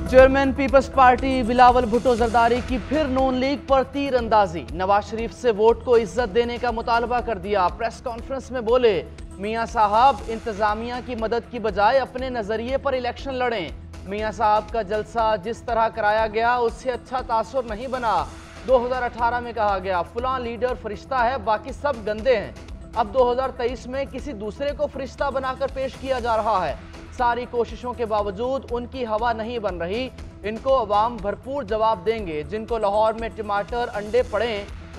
Chairman Peoples Party Bilawal Bhutto Zardari की फिर नून league पर तीर अंदाजी। नवाज शरीफ से वोट को इज्जत देने का मुतालबा कर दिया। प्रेस कॉन्फ्रेंस में बोले, मियां साहब इंतजामिया की मदद की बजाय अपने नजरिए पर इलेक्शन लड़ें। मियां साहब का जलसा जिस तरह कराया गया उससे अच्छा तासुर नहीं बना। 2018 में कहा गया फलां लीडर फरिश्ता है, बाकी सब गंदे हैं। अब 2023 में किसी दूसरे को फरिश्ता बनाकर पेश किया जा रहा है। सारी कोशिशों के बावजूद उनकी हवा नहीं बन रही। इनको अवाम भरपूर जवाब देंगे। जिनको लाहौर में टमाटर अंडे पड़े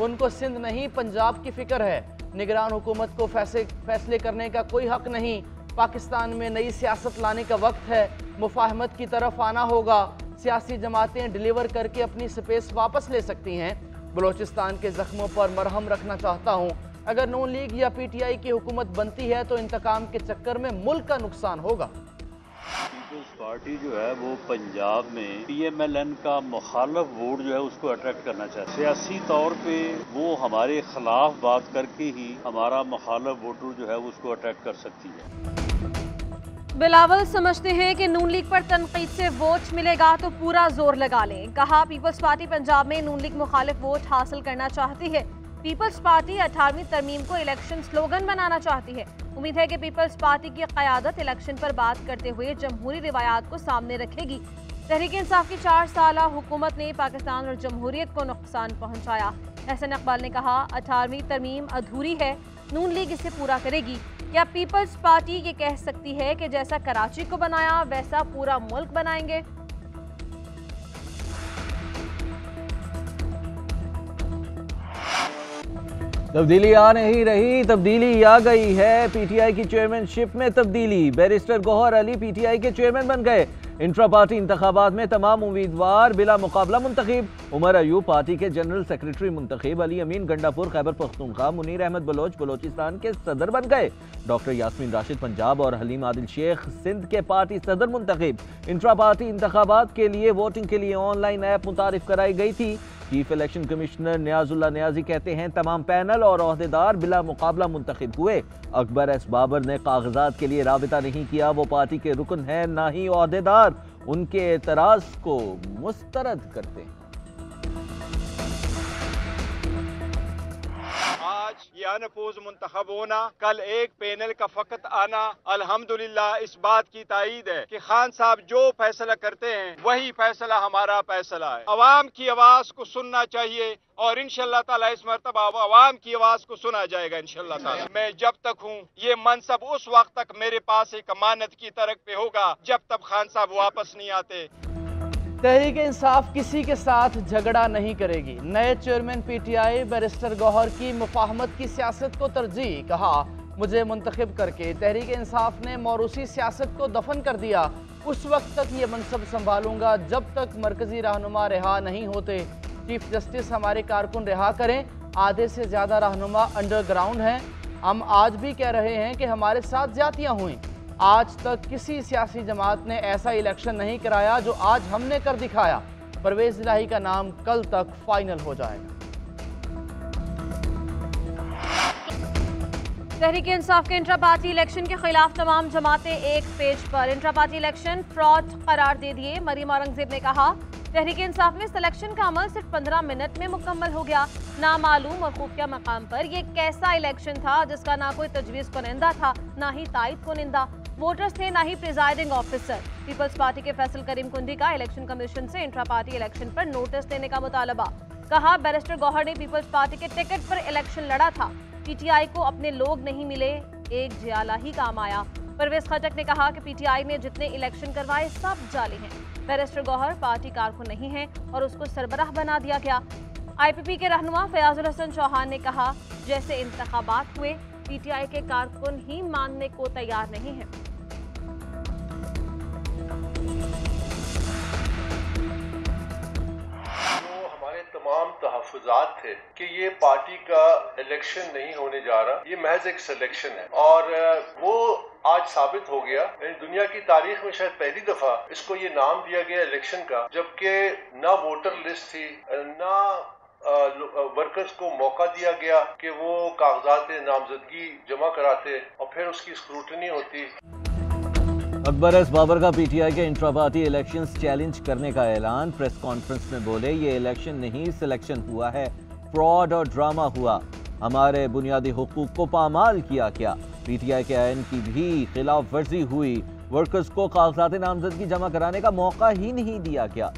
उनको सिंध नहीं पंजाब की फिक्र है। निगरान हुकूमत को फैसले करने का कोई हक नहीं। पाकिस्तान में नई सियासत लाने का वक्त है। मुफाहमत की तरफ आना होगा। सियासी जमातें डिलीवर करके अपनी स्पेस वापस ले सकती हैं। बलोचिस्तान के जख्मों पर मरहम रखना चाहता हूँ। अगर नून लीग या पीटीआई की हुकूमत बनती है तो इंतकाम के चक्कर में मुल्क का नुकसान होगा। पीपल्स पार्टी जो है वो पंजाब में पीएमएलएन का मुखालफ वोट जो है उसको अट्रैक्ट करना चाहती है। सियासी तौर पे वो हमारे खिलाफ बात करके ही हमारा मुखालफ वोटर जो है उसको अट्रैक्ट कर सकती है। बिलावल समझते हैं कि नून लीग पर तनकीद से वोट मिलेगा तो पूरा जोर लगा लें। कहा, पीपल्स पार्टी पंजाब में नून लीग मुखालिफ वोट हासिल करना चाहती है। पीपल्स पार्टी 18वीं तरमीम को इलेक्शन स्लोगन बनाना चाहती है। उम्मीद है कि पीपल्स पार्टी की क़यादत इलेक्शन पर बात करते हुए जमहूरी रिवायात को सामने रखेगी। तहरीक इंसाफ की 4 साल हुकूमत ने पाकिस्तान और जमहूरियत को नुकसान पहुंचाया। एहसन इकबाल ने कहा, 18वीं तरमीम अधूरी है, नून लीग इसे पूरा करेगी। क्या पीपल्स पार्टी ये कह सकती है कि जैसा कराची को बनाया वैसा पूरा मुल्क बनाएंगे? तब्दीली आ नहीं रही, तब्दीली आ गई है। पीटीआई की चेयरमैनशिप में तब्दीली। बैरिस्टर गौहर अली पीटीआई के चेयरमैन बन गए। इंट्रा पार्टी इंतखाबात में तमाम उम्मीदवार बिला मुकाबला मुंतखब। उमर अयूब पार्टी के जनरल सेक्रेटरी मुंतखब। अली अमीन गंडापुर खैबर पख्तूनख्वा। मुनीर अहमद बलोच बलोचिस्तान के सदर बन गए। डॉक्टर यास्मीन राशिद पंजाब और हलीम आदिल शेख सिंध के पार्टी सदर मुंतखब। इंट्रा पार्टी इंतखाबात के लिए वोटिंग के लिए ऑनलाइन ऐप मुतारिफ कराई गई थी। चीफ इलेक्शन कमिश्नर नियाजुल्लाह नियाजी कहते हैं तमाम पैनल और ओहदेदार बिला मुकाबला मुंतखब हुए। अकबर एस बाबर ने कागजात के लिए राबिता नहीं किया। वो पार्टी के रुकन हैं, ना ही ओहदेदार। उनके एतराज को मुस्तरद करते हैं। आज ये अनफूज मुंतखब होना, कल एक पैनल का फकत आना, अल्हम्दुलिल्लाह इस बात की तायीद है कि खान साहब जो फैसला करते हैं वही फैसला हमारा फैसला है। अवाम की आवाज को सुनना चाहिए और इंशाअल्लाह ताला इस मर्तबा अवाम की आवाज को सुना जाएगा इंशाअल्लाह ताला। मैं जब तक हूँ ये मनसब उस वक्त तक मेरे पास एक अमानत की तरह पे होगा जब तक खान साहब वापस नहीं आते। तहरीक इंसाफ किसी के साथ झगड़ा नहीं करेगी। नए चेयरमैन पीटीआई बैरिस्टर गौहर की मुफाहमत की सियासत को तरजीह। कहा, मुझे मुंतखब करके तहरीक इंसाफ ने मौरूसी सियासत को दफन कर दिया। उस वक्त तक ये मनसब संभालूंगा जब तक मरकजी रहनुमा रिहा नहीं होते। चीफ जस्टिस हमारे कारकुन रिहा करें। आधे से ज़्यादा रहनुमा अंडरग्राउंड हैं। हम आज भी कह रहे हैं कि हमारे साथ ज्यादतियाँ हुई। आज तक किसी सियासी जमात ने ऐसा इलेक्शन नहीं कराया जो आज हमने कर दिखाया। परवेज इलाही का नाम कल तक फाइनल हो जाएगा। तहरीक इंसाफ के इंट्रा पार्टी इलेक्शन के खिलाफ तमाम जमातें एक पेज पर। इंट्रा पार्टी इलेक्शन फ्रॉड करार दे दिए। मरीम औरंगजेब ने कहा, तहरीक इंसाफ में सिलेक्शन का अमल सिर्फ 15 मिनट में मुकम्मल हो गया। नामालूम और खुफिया मकाम पर यह कैसा इलेक्शन था जिसका ना कोई तजवीज़ कुनिंदा था, ना ही तायद कुनिंदा वोटर्स थे, ना ही प्रिजाइडिंग ऑफिसर। पीपल्स पार्टी के फैसल करीम कुंडी का इलेक्शन कमीशन से इंट्रा पार्टी इलेक्शन पर नोटिस देने का मुतालबा। कहा, बैरिस्टर गौहर ने पीपल्स पार्टी के टिकट पर इलेक्शन लड़ा था। पीटीआई को अपने लोग नहीं मिले, एक जियाला ही काम आया। परवेज खटक ने कहा कि पीटीआई ने जितने इलेक्शन करवाए सब जाली हैं। बैरिस्टर गौहर पार्टी कारकुन नहीं है और उसको सरबराह बना दिया गया। आईपीपी के रहनुमा फयाजुल हसन चौहान ने कहा, जैसे इंतखाबात हुए पीटीआई के कारकुन ही मानने को तैयार नहीं है। तमाम तहफ़्फ़ुज़ात थे कि ये पार्टी का इलेक्शन नहीं होने जा रहा, ये महज एक सिलेक्शन है और वो आज साबित हो गया। दुनिया की तारीख में शायद पहली दफा इसको ये नाम दिया गया इलेक्शन का, जबकि ना वोटर लिस्ट थी, ना वर्कर्स को मौका दिया गया कि वो कागजात नामजदगी जमा कराते और फिर उसकी स्क्रूटनी होती। अकबर एस बाबर का पीटीआई के इंट्रा पार्टी इलेक्शंस चैलेंज करने का ऐलान। प्रेस कॉन्फ्रेंस में बोले, ये इलेक्शन नहीं सिलेक्शन हुआ है, फ्रॉड और ड्रामा हुआ, हमारे बुनियादी हुकूक को पामाल किया क्या। पीटीआई के आईन की भी खिलाफ वर्जी हुई, वर्कर्स को कागजात नामजदगी जमा कराने का मौका ही नहीं दिया गया।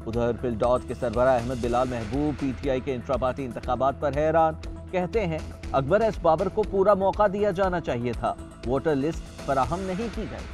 उधर पिलडॉट के सरबराह अहमद बिलाल महबूब पीटीआई के इंट्रा पार्टी इंतखाबात पर हैरान। कहते हैं अकबर एस बाबर को पूरा मौका दिया जाना चाहिए था, वोटर लिस्ट फराहम नहीं की गई।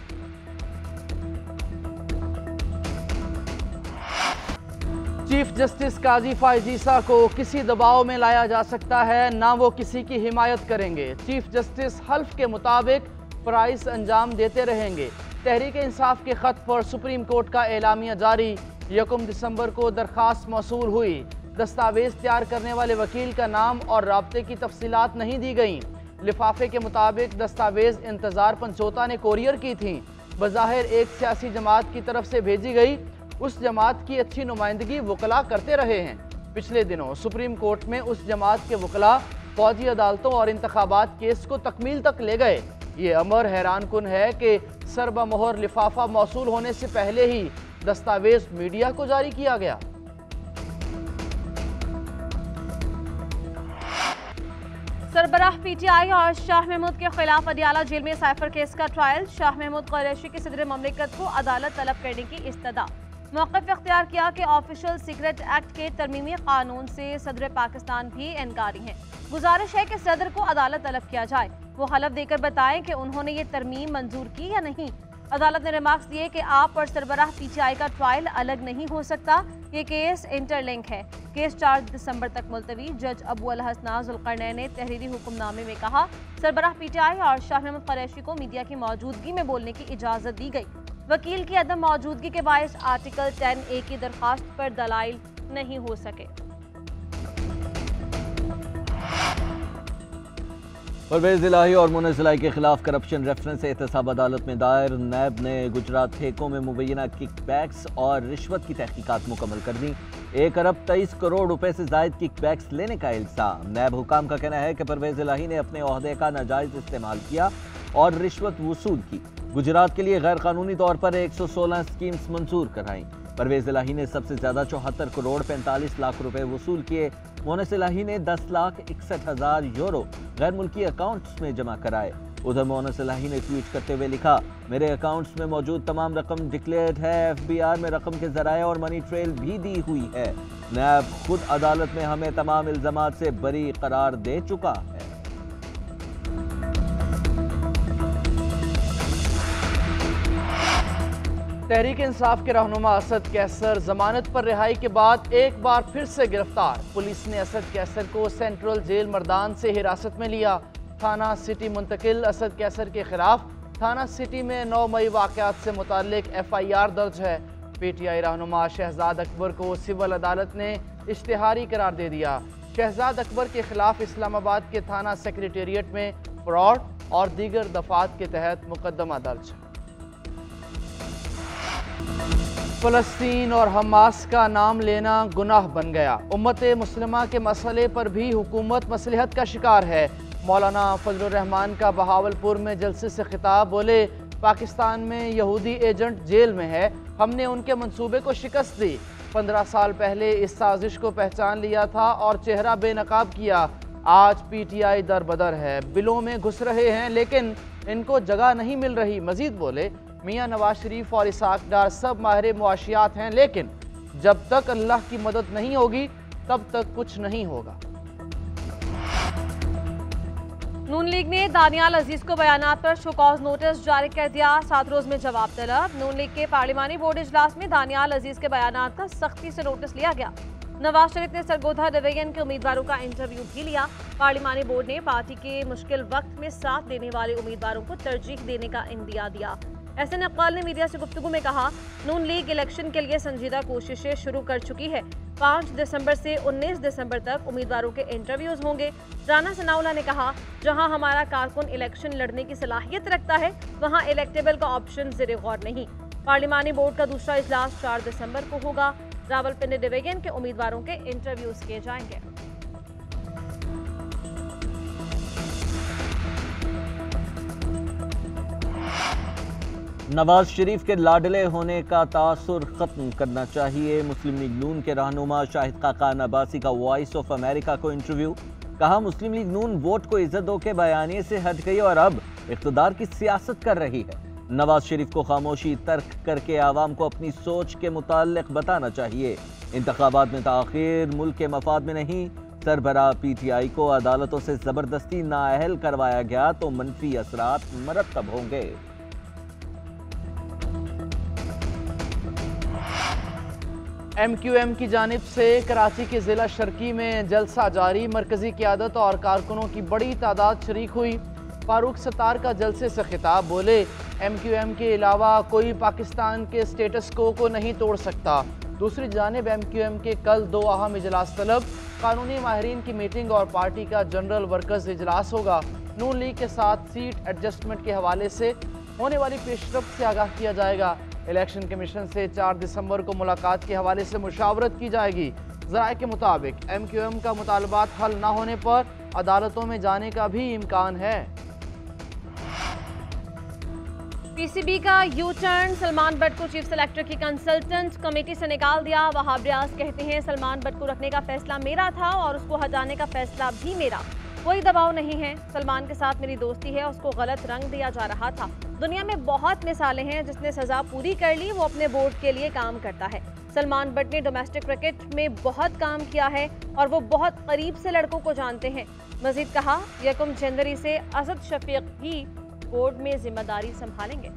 चीफ जस्टिस काजी फाइज ईसा को किसी दबाव में लाया जा सकता है, ना वो किसी की हिमायत करेंगे। चीफ जस्टिस हल्फ के मुताबिक प्राइस अंजाम देते रहेंगे। तहरीक इंसाफ के खत पर सुप्रीम कोर्ट का एलामिया जारी। 1 दिसंबर को दरखास्त मौसूल हुई। दस्तावेज तैयार करने वाले वकील का नाम और राब्ते की तफसीलात नहीं दी गई। लिफाफे के मुताबिक दस्तावेज इंतजार पंचोता ने कोरियर की थी। बज़ाहिर एक सियासी जमात की तरफ से भेजी गई। उस जमात की अच्छी नुमाइंदगी वकला करते रहे हैं। पिछले दिनों सुप्रीम कोर्ट में उस जमात के वकला फौजी अदालतों और इंतखाबात केस को तकमील तक ले गए। ये अमर हैरान कुन है कि सरबा मोहर लिफाफा मौसूल होने से पहले ही दस्तावेज मीडिया को जारी किया गया। सरबराह पीटीआई और शाह महमूद के खिलाफ अडियाला जेल में साइफर केस का ट्रायल। शाह महमूद कुरैशी की सदर ममलिकत को अदालत तलब करने की इस्तदा। मौक़िफ़ इख्तियार किया कि ऑफिशियल सीक्रेट एक्ट के तरमीमी कानून से सदर पाकिस्तान भी इनकारी हैं। गुजारिश है कि सदर को अदालत तलब किया जाए, वो हलफ देकर बताएं कि उन्होंने ये तरमीम मंजूर की या नहीं। अदालत ने रिमार्क्स दिए कि आप और सरबराह पीटीआई का ट्रायल अलग नहीं हो सकता, ये केस इंटरलिंक है। केस 4 दिसंबर तक मुलतवी। जज अबू अल हसना जुल्करनैन ने तहरीरी हुक्मनामे में कहा, सरबराह पीटीआई और शाह महमूद कुरैशी को मीडिया की मौजूदगी में बोलने की इजाज़त दी गई। वकील की अदम मौजूदगी के बायस आर्टिकल 10A की दरखास्त पर दलाइल नहीं हो सके। परवेज इलाही और मुनीस इलाही के खिलाफ करप्शन रेफरेंस एहतसाब अदालत में दायर। नैब ने गुजरात ठेकों में मुबैना किकबैक्स और रिश्वत की तहकीकात मुकम्मल कर दी। 1 अरब 23 करोड़ रुपए से जायद किकबैक्स लेने का इल्जाम। नैब हुकाम का कहना है कि परवेज इलाही ने अपने ओहदे का नाजायज इस्तेमाल किया और रिश्वत वसूल की। गुजरात के लिए गैर कानूनी तौर पर 116 स्कीम्स मंजूर कराई। परवेज इलाही ने सबसे ज्यादा 74 करोड़ 45 लाख रुपए वसूल किए। मुनीस इलाही ने 10,61,000 यूरो गैर मुल्की अकाउंट्स में जमा कराए। उधर मुनीस इलाही ने ट्वीट करते हुए लिखा, मेरे अकाउंट्स में मौजूद तमाम रकम डिक्लेयर्ड है। FBR में रकम के जराये और मनी ट्रेल भी दी हुई है। नैब खुद अदालत में हमें तमाम इल्जामात से बरी करार दे चुका है। तहरीक इंसाफ के रहनुमा असद कैसर जमानत पर रिहाई के बाद एक बार फिर से गिरफ्तार। पुलिस ने असद कैसर को सेंट्रल जेल मर्दान से हिरासत में लिया। थाना सिटी मुंतकिल असद कैसर के खिलाफ थाना सिटी में 9 मई वाक़यात से मुताल्लिक FIR दर्ज है। PTI रहनुमा शहजाद अकबर को सिविल अदालत ने इश्तिहारी करार दे दिया। शहजाद अकबर के खिलाफ इस्लामाबाद के थाना सेक्रेटेरिएट में फ्रॉड और दीगर दफात के तहत मुकदमा दर्ज है। फ़लस्तीन और हमास का नाम लेना गुनाह बन गया। उम्मत मुस्लिमा के मसले पर भी हुकूमत मसलहत का शिकार है। मौलाना फजलुर रहमान का बहावलपुर में जलसे से खिताब। बोले, पाकिस्तान में यहूदी एजेंट जेल में है, हमने उनके मंसूबे को शिकस्त दी। 15 साल पहले इस साजिश को पहचान लिया था और चेहरा बेनकाब किया। आज PTI दर बदर है, बिलों में घुस रहे हैं लेकिन इनको जगह नहीं मिल रही। मजीद बोले, मियाँ नवाज शरीफ और इसाक डार सब माहिर मुआशियात हैं, लेकिन जब तक अल्लाह की मदद नहीं होगी तब तक कुछ नहीं होगा। नून लीग ने दानियाल अजीज को बयानात पर शोकॉज नोटिस जारी कर दिया। 7 रोज में जवाब तलब। नून लीग के पार्लिमानी बोर्ड इजलास में दानियाल अजीज के बयानात का सख्ती से नोटिस लिया गया। नवाज शरीफ ने सरगोधा डिवीजन के उम्मीदवारों का इंटरव्यू भी लिया। पार्लिमानी बोर्ड ने पार्टी के मुश्किल वक्त में साथ देने वाले उम्मीदवारों को तरजीह देने का इंदिया दिया। एहसन इकबाल ने मीडिया से गुफ्तगू में कहा, नून लीग इलेक्शन के लिए संजीदा कोशिशें शुरू कर चुकी है। 5 दिसंबर से 19 दिसंबर तक उम्मीदवारों के इंटरव्यूज होंगे। राना सनाउल्लाह ने कहा, जहां हमारा कारकुन इलेक्शन लड़ने की सलाहियत रखता है वहां इलेक्टेबल का ऑप्शन ज़ेरे गौर नहीं। पार्लिमानी बोर्ड का दूसरा इजलास 4 दिसंबर को होगा। रावलपिंडी डिवीजन के उम्मीदवारों के इंटरव्यूज किए जाएंगे। नवाज शरीफ के लाडले होने का तासुर खत्म करना चाहिए। मुस्लिम लीग नून के रहनुमा शाहिद खाकान अब्बासी का वॉइस ऑफ अमेरिका को इंटरव्यू। कहा, मुस्लिम लीग नून वोट को इज्जत दो के बयानिए से हट गई और अब इख्तिदार की सियासत कर रही है। नवाज शरीफ को खामोशी तर्क करके आवाम को अपनी सोच के मुताल्लिक बताना चाहिए। इंतखाबात में ताखीर मुल्क के मफाद में नहीं। सरबरा पीटीआई को अदालतों से जबरदस्ती नाअहल करवाया गया तो मनफी असरात मरतब होंगे। MQM की जानिब से कराची के जिला शर्की में जलसा जारी। मरकजी क़यादत और कारकुनों की बड़ी तादाद शरीक हुई। फारूक सत्तार का जलसे से खिताब, बोले MQM के अलावा कोई पाकिस्तान के स्टेटस को नहीं तोड़ सकता। दूसरी जानिब MQM के कल 2 अहम इजलास तलब। कानूनी माहिरीन की मीटिंग और पार्टी का जनरल वर्कर्स इजलास होगा। नून लीग के साथ सीट एडजस्टमेंट के हवाले से होने वाली पेशरफ्त से आगाह किया जाएगा। इलेक्शन कमीशन से 4 दिसंबर को मुलाकात के हवाले से मुशावरत की जाएगी। ज़राए के मुताबिक MQM का मुतालबात हल न होने पर अदालतों में जाने का भी इम्कान है। PCB का यू टर्न, सलमान बट को चीफ सेलेक्टर की कंसल्टेंट कमेटी से निकाल दिया। वहाब रियाज कहते हैं, सलमान बट को रखने का फैसला मेरा था और उसको हटाने का फैसला भी मेरा, कोई दबाव नहीं है। सलमान के साथ मेरी दोस्ती है, उसको गलत रंग दिया जा रहा था। दुनिया में बहुत मिसालें हैं, जिसने सजा पूरी कर ली वो अपने बोर्ड के लिए काम करता है। सलमान बट ने डोमेस्टिक क्रिकेट में बहुत काम किया है और वो बहुत करीब से लड़कों को जानते हैं। मजीद कहा, 1 जनवरी से असद शफीक भी बोर्ड में जिम्मेदारी संभालेंगे।